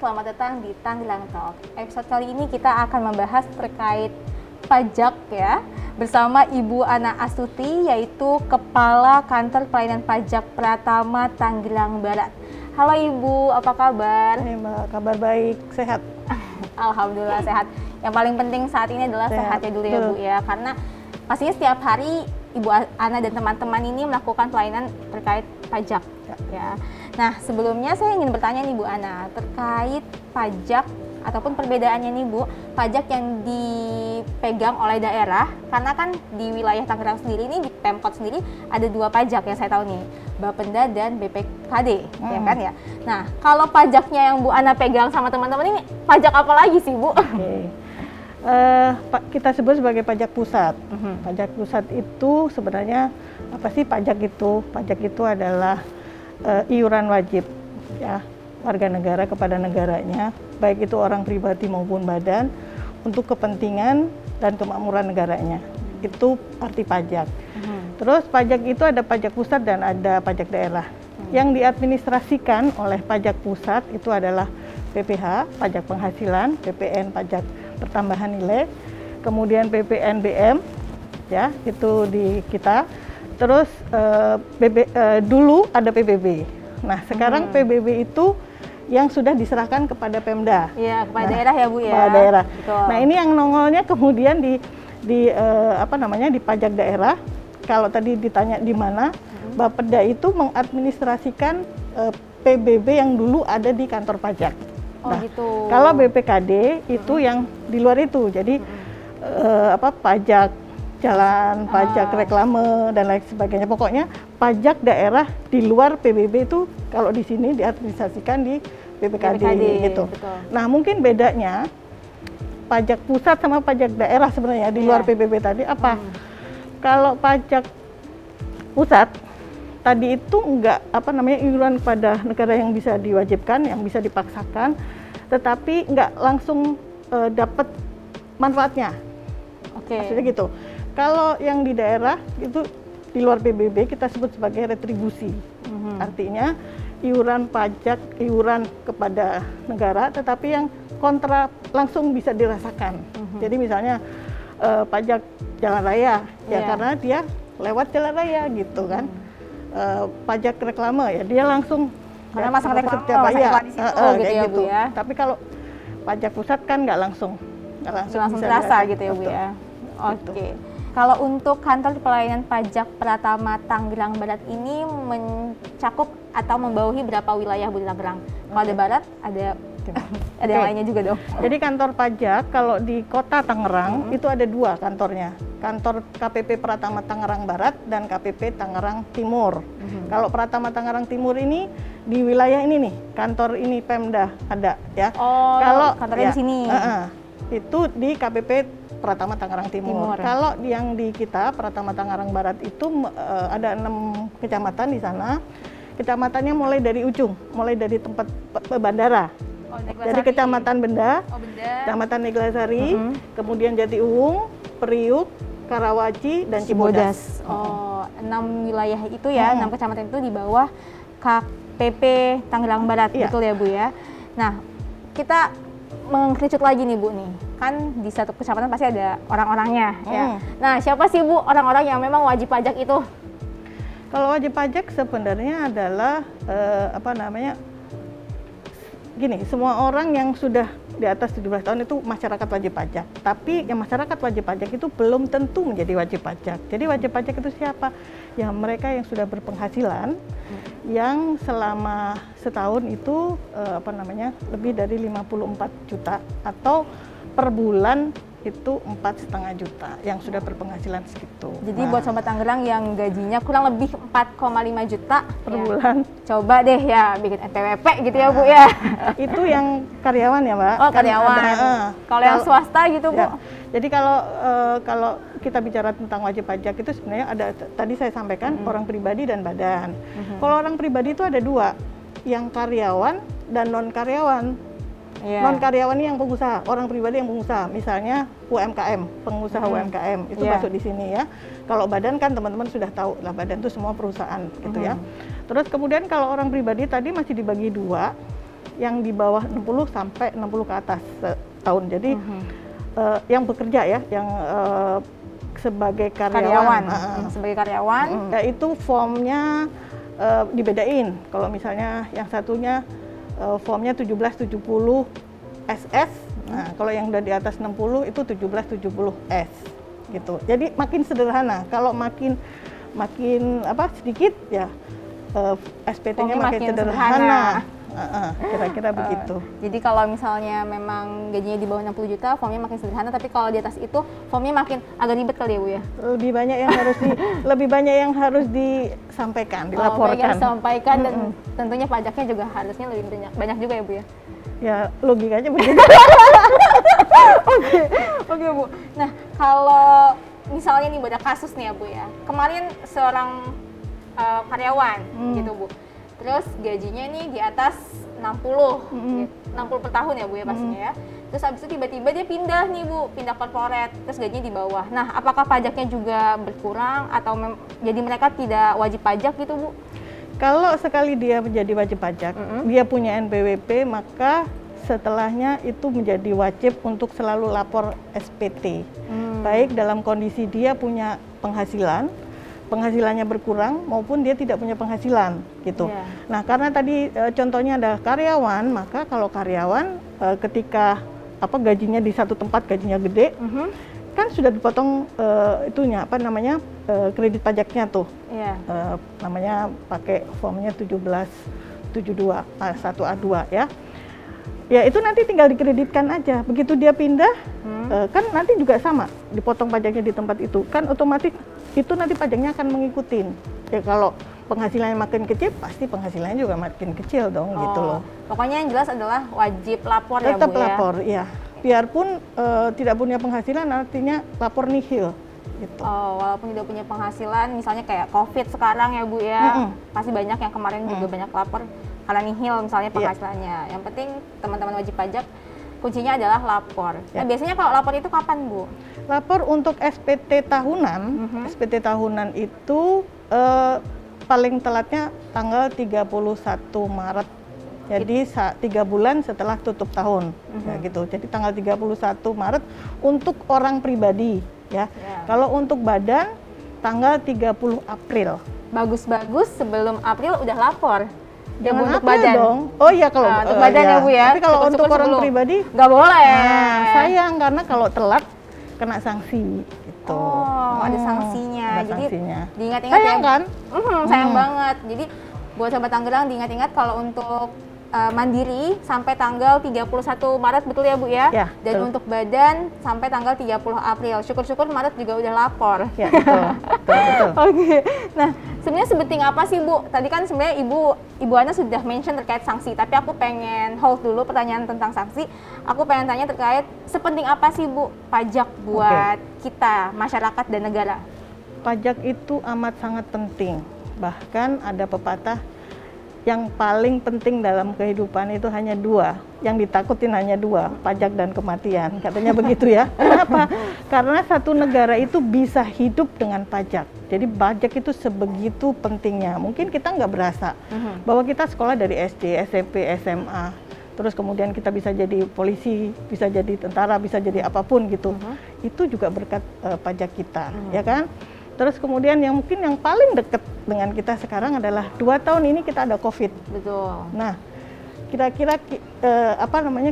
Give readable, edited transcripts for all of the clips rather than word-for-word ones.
selamat datang di Tangerang Talk. Episode kali ini kita akan membahas terkait pajak ya, bersama Ibu Ana Astuti, yaitu Kepala Kantor Pelayanan Pajak Pratama Tangerang Barat. Halo Ibu, apa kabar? Hai Mbak, kabar baik, sehat. Alhamdulillah sehat. Yang paling penting saat ini adalah sehat ya dulu ya Bu ya, karena pastinya setiap hari Ibu Ana dan teman-teman ini melakukan pelayanan terkait pajak ya. Nah, sebelumnya saya ingin bertanya nih Bu Ana terkait pajak ataupun perbedaannya nih Bu, pajak yang dipegang oleh daerah, karena kan di wilayah Tangerang sendiri ini, di Pemkot sendiri ada dua pajak yang saya tahu nih, Bapenda dan BPKD, ya kan ya. Nah, kalau pajaknya yang Bu Ana pegang sama teman-teman ini, pajak apa lagi sih Bu? Kita sebut sebagai pajak pusat. Pajak pusat itu sebenarnya apa sih pajak itu? Pajak itu adalah iuran wajib ya warga negara kepada negaranya, baik itu orang pribadi maupun badan, untuk kepentingan dan kemakmuran negaranya. Itu arti pajak. Terus pajak itu ada pajak pusat dan ada pajak daerah. Yang diadministrasikan oleh pajak pusat itu adalah PPH, pajak penghasilan, PPN, pajak pertambahan nilai, kemudian PPNBM, ya itu di kita. Terus dulu ada PBB. Nah sekarang PBB itu yang sudah diserahkan kepada Pemda. Iya, kepada daerah ya Bu ya. Kepada daerah. Betul. Nah ini yang nongolnya kemudian di pajak daerah. Kalau tadi ditanya di mana, Bapeda itu mengadministrasikan PBB yang dulu ada di kantor pajak. Oh Nah, gitu. kalau BPKD itu yang di luar itu, jadi pajak jalan, pajak reklame dan lain sebagainya. Pokoknya pajak daerah di luar PBB itu kalau di sini diadministrasikan di BPKD gitu. Betul. Nah mungkin bedanya pajak pusat sama pajak daerah sebenarnya di luar PBB tadi apa? Kalau pajak pusat tadi itu enggak iuran kepada negara yang bisa diwajibkan, yang bisa dipaksakan, tetapi enggak langsung dapat manfaatnya. Maksudnya gitu. Kalau yang di daerah itu di luar PBB kita sebut sebagai retribusi. Artinya iuran pajak, iuran kepada negara, tetapi yang kontra langsung bisa dirasakan. Jadi misalnya pajak jalan raya, ya karena dia lewat jalan raya gitu kan. Pajak reklame ya dia langsung karena masang reklame, di situ gitu ya Bu ya. Tapi kalau pajak pusat kan nggak langsung terasa gitu ya Bu ya. Oke. Kalau untuk kantor pelayanan pajak Pratama Tangerang Barat ini mencakup atau membawahi berapa wilayah Bu di Tangerang? Kalau ada Barat, ada yang lainnya juga dong. Jadi kantor pajak kalau di Kota Tangerang itu ada dua kantornya. Kantor KPP Pratama Tangerang Barat dan KPP Tangerang Timur. Kalau Pratama Tangerang Timur ini di wilayah ini nih, kantor ini Pemda ada ya. Oh, kalau kantornya di sini. Itu di KPP Pratama Tangerang Timur. Kalau yang di kita Pratama Tangerang Barat itu ada 6 kecamatan di sana. Kecamatannya mulai dari ujung, mulai dari tempat bandara. Jadi Kecamatan Benda, Kecamatan Neglasari, kemudian Jatiuwung, Priuk, Karawaci, dan Cibodas. Oh, 6 wilayah itu ya, 6 kecamatan itu di bawah KPP Tangerang Barat, betul ya Bu ya. Nah, kita mengkerucut lagi nih Bu nih, kan di satu kecamatan pasti ada orang-orangnya ya. Nah, siapa sih Bu orang-orang yang memang wajib pajak itu? Kalau wajib pajak sebenarnya adalah gini, semua orang yang sudah di atas 17 tahun itu masyarakat wajib pajak. Tapi yang masyarakat wajib pajak itu belum tentu menjadi wajib pajak. Jadi wajib pajak itu siapa? Ya mereka yang sudah berpenghasilan, yang selama setahun itu lebih dari 54 juta atau per bulan itu 4,5 juta yang sudah berpenghasilan segitu. Jadi buat Sobat Tangerang yang gajinya kurang lebih 4,5 juta per bulan, coba deh ya bikin NPWP gitu ya Bu ya. Itu yang karyawan ya Mbak? Oh karyawan. Kalau yang swasta gitu Bu? Ya. Jadi kalau kita bicara tentang wajib pajak itu sebenarnya ada, tadi saya sampaikan orang pribadi dan badan. Kalau orang pribadi itu ada dua, yang karyawan dan non karyawan. Non karyawan ini yang pengusaha, orang pribadi yang pengusaha, misalnya UMKM, pengusaha UMKM itu masuk di sini ya. Kalau badan kan teman-teman sudah tahu lah, badan itu semua perusahaan gitu ya. Terus kemudian kalau orang pribadi tadi masih dibagi dua, yang di bawah 60 sampai 60 ke atas tahun. Jadi yang bekerja ya, yang sebagai karyawan. Sebagai karyawan, itu formnya dibedain. Kalau misalnya yang satunya formnya 1770 SS. Nah, kalau yang udah di atas 60 itu 1770S gitu. Jadi makin sederhana. Kalau makin sedikit ya SPT-nya makin sederhana. Kira-kira begitu. Jadi kalau misalnya memang gajinya di bawah 60 juta, formnya makin sederhana, tapi kalau di atas itu formnya makin agak ribet kali ya Bu ya? Lebih banyak yang harus disampaikan, dilaporkan. Disampaikan dan tentunya pajaknya juga harusnya lebih banyak juga ya Bu ya? Ya logikanya begitu. Oke Bu. Nah kalau misalnya nih ada kasus nih ya Bu ya, kemarin seorang karyawan gitu Bu, terus gajinya nih di atas 60 per tahun ya Bu ya pastinya ya. Terus habis itu tiba-tiba dia pindah nih Bu, pindah corporate, terus gajinya di bawah. Nah apakah pajaknya juga berkurang atau jadi mereka tidak wajib pajak gitu Bu? Kalau sekali dia menjadi wajib pajak, dia punya NPWP, maka setelahnya itu menjadi wajib untuk selalu lapor SPT. Baik dalam kondisi dia punya penghasilannya berkurang maupun dia tidak punya penghasilan gitu. Nah, karena tadi contohnya ada karyawan, maka kalau karyawan ketika gajinya di satu tempat gajinya gede, kan sudah dipotong kredit pajaknya tuh. Namanya pakai formnya 1772 1A2 ya. Ya itu nanti tinggal dikreditkan aja. Begitu dia pindah, kan nanti juga sama dipotong pajaknya di tempat itu. Kan otomatis itu nanti pajaknya akan mengikutin. Ya kalau penghasilannya makin kecil, pasti penghasilannya juga makin kecil dong gitu loh. Pokoknya yang jelas adalah wajib lapor ya Bu ya? Tetap lapor, ya. Biarpun tidak punya penghasilan, artinya lapor nihil. Gitu. Walaupun tidak punya penghasilan, misalnya kayak COVID sekarang ya Bu ya, pasti banyak yang kemarin juga banyak lapor karena nihil misalnya penghasilannya. Yang penting teman-teman wajib pajak kuncinya adalah lapor. Nah biasanya kalau lapor itu kapan Bu? Lapor untuk SPT tahunan, SPT tahunan itu paling telatnya tanggal 31 Maret. Jadi 3 bulan setelah tutup tahun, ya gitu. Jadi tanggal 31 Maret untuk orang pribadi, ya. Kalau untuk badan tanggal 30 April. Bagus-bagus sebelum April udah lapor. Jangan untuk April badan dong. Oh iya kalau untuk badan ya Bu ya. Tapi kalau untuk orang pribadi nggak boleh. Sayang karena kalau telat kena sanksi gitu. Ada sanksinya. Ada jadi sanksinya. Diingat-ingat sayang ya. Kan? Sayang banget. Jadi buat Sobat Tangerang diingat-ingat kalau untuk mandiri sampai tanggal 31 Maret betul ya Bu ya? Ya dan betul. Untuk badan sampai tanggal 30 April. Syukur-syukur Maret juga udah lapor. Ya betul. Oke. Nah, sebenarnya sepenting apa sih Bu? Tadi kan sebenarnya Ibu Ana sudah mention terkait sanksi, tapi aku pengen hold dulu pertanyaan tentang sanksi. Aku pengen tanya terkait sepenting apa sih Bu pajak buat kita, masyarakat dan negara? Pajak itu amat sangat penting. Bahkan ada pepatah yang paling penting dalam kehidupan itu hanya dua, yang ditakutin hanya dua, pajak dan kematian, katanya begitu ya. Kenapa? Karena satu negara itu bisa hidup dengan pajak. Jadi pajak itu sebegitu pentingnya. Mungkin kita nggak berasa bahwa kita sekolah dari SD, SMP, SMA, terus kemudian kita bisa jadi polisi, bisa jadi tentara, bisa jadi apapun gitu. Itu juga berkat pajak kita, ya kan? Terus kemudian yang mungkin yang paling dekat dengan kita sekarang adalah 2 tahun ini kita ada COVID. Betul. Nah, kira-kira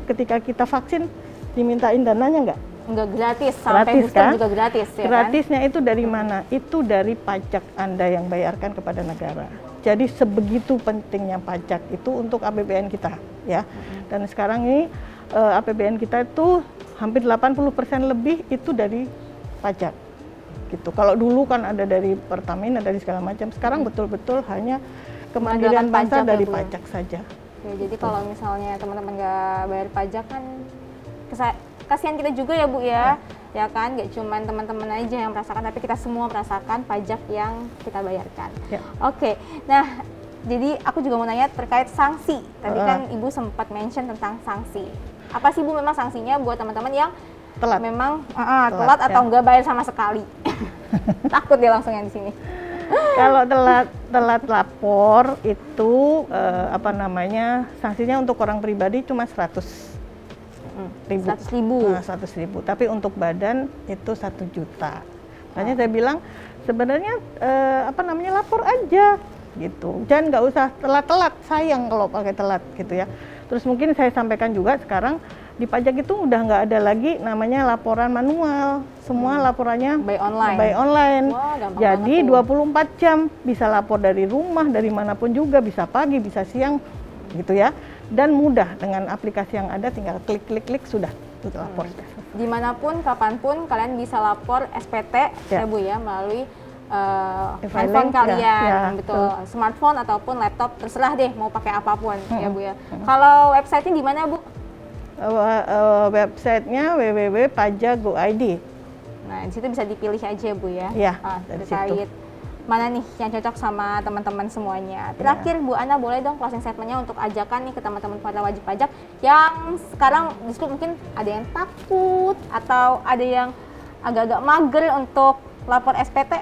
ketika kita vaksin dimintain dananya nggak? Nggak gratis, sampai booster kan? Juga gratis ya. Gratisnya kan? Itu dari mana? Itu dari pajak Anda yang bayarkan kepada negara. Jadi sebegitu pentingnya pajak itu untuk APBN kita, ya. Dan sekarang ini APBN kita itu hampir 80% lebih itu dari pajak. Gitu. Kalau dulu kan ada dari Pertamina, dari segala macam. Sekarang betul-betul hanya kemandirian bangsa dari pajak saja. Ya, jadi kalau misalnya teman-teman nggak bayar pajak kan kasihan kita juga ya Bu ya. Ya kan, nggak cuma teman-teman aja yang merasakan, tapi kita semua merasakan pajak yang kita bayarkan. Ya. Oke, nah jadi aku juga mau nanya terkait sanksi. Tadi kan Ibu sempat mention tentang sanksi. Apa sih Bu memang sanksinya buat teman-teman yang telat? Memang telat atau enggak bayar sama sekali? Takut dia langsung yang di sini. Kalau telat lapor itu apa namanya, sanksinya untuk orang pribadi cuma 100.000. 100.000. Nah, 100.000. Tapi untuk badan itu 1 juta. Makanya saya bilang sebenarnya apa namanya, lapor aja gitu. Jangan nggak usah telat-telat, sayang kalau pakai telat gitu ya. Terus mungkin saya sampaikan juga sekarang di pajak itu udah nggak ada lagi namanya laporan manual. Semua laporannya by online. Wah, gampang Jadi banget 24 jam bisa lapor dari rumah, dari manapun juga, bisa pagi, bisa siang gitu ya. Dan mudah dengan aplikasi yang ada, tinggal klik sudah itu lapor. Dimanapun, kapanpun kalian bisa lapor SPT ya Bu ya, melalui handphone kalian, betul, smartphone ataupun laptop, terserah deh mau pakai apapun ya Bu ya. Kalau websitenya di mana Bu? Websitenya www.pajak.go.id. Nah, di situ bisa dipilih aja Bu ya. Iya, terkait mana nih yang cocok sama teman-teman semuanya. Terakhir Bu Ana, boleh dong closing statementnya untuk ajakan nih ke teman-teman para wajib pajak yang sekarang justru mungkin ada yang takut atau ada yang agak-agak mager untuk lapor SPT.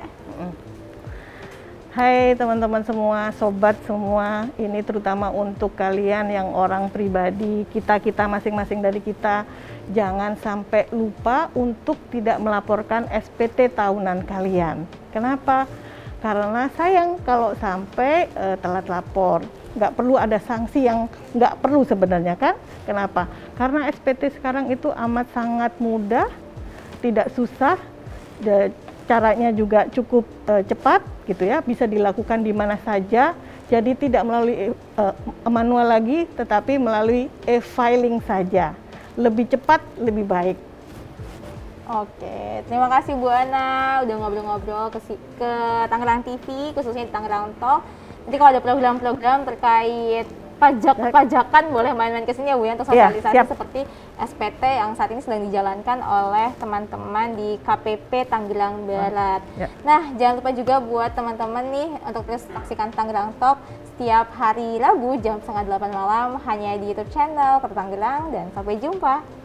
Hai teman-teman semua, sobat semua, ini terutama untuk kalian yang orang pribadi, kita masing-masing dari kita, jangan sampai lupa untuk tidak melaporkan SPT tahunan kalian. Kenapa? Karena sayang kalau sampai telat lapor. Nggak perlu ada sanksi yang nggak perlu sebenarnya kan? Kenapa? Karena SPT sekarang itu amat sangat mudah, tidak susah, caranya juga cukup cepat gitu ya, bisa dilakukan di mana saja. Jadi tidak melalui manual lagi, tetapi melalui e-filing saja. Lebih cepat, lebih baik. Oke, terima kasih Bu Ana udah ngobrol-ngobrol ke Tangerang TV, khususnya di Tangerang Talk. Nanti kalau ada program-program terkait pajakan boleh main-main ke sini ya Bu ya, untuk sosialisasi seperti SPT yang saat ini sedang dijalankan oleh teman-teman di KPP Tangerang Barat. Nah, jangan lupa juga buat teman-teman nih untuk terus saksikan Tangerang Talk setiap hari Rabu jam 7:30 malam hanya di YouTube channel Kota Tangerang, dan sampai jumpa.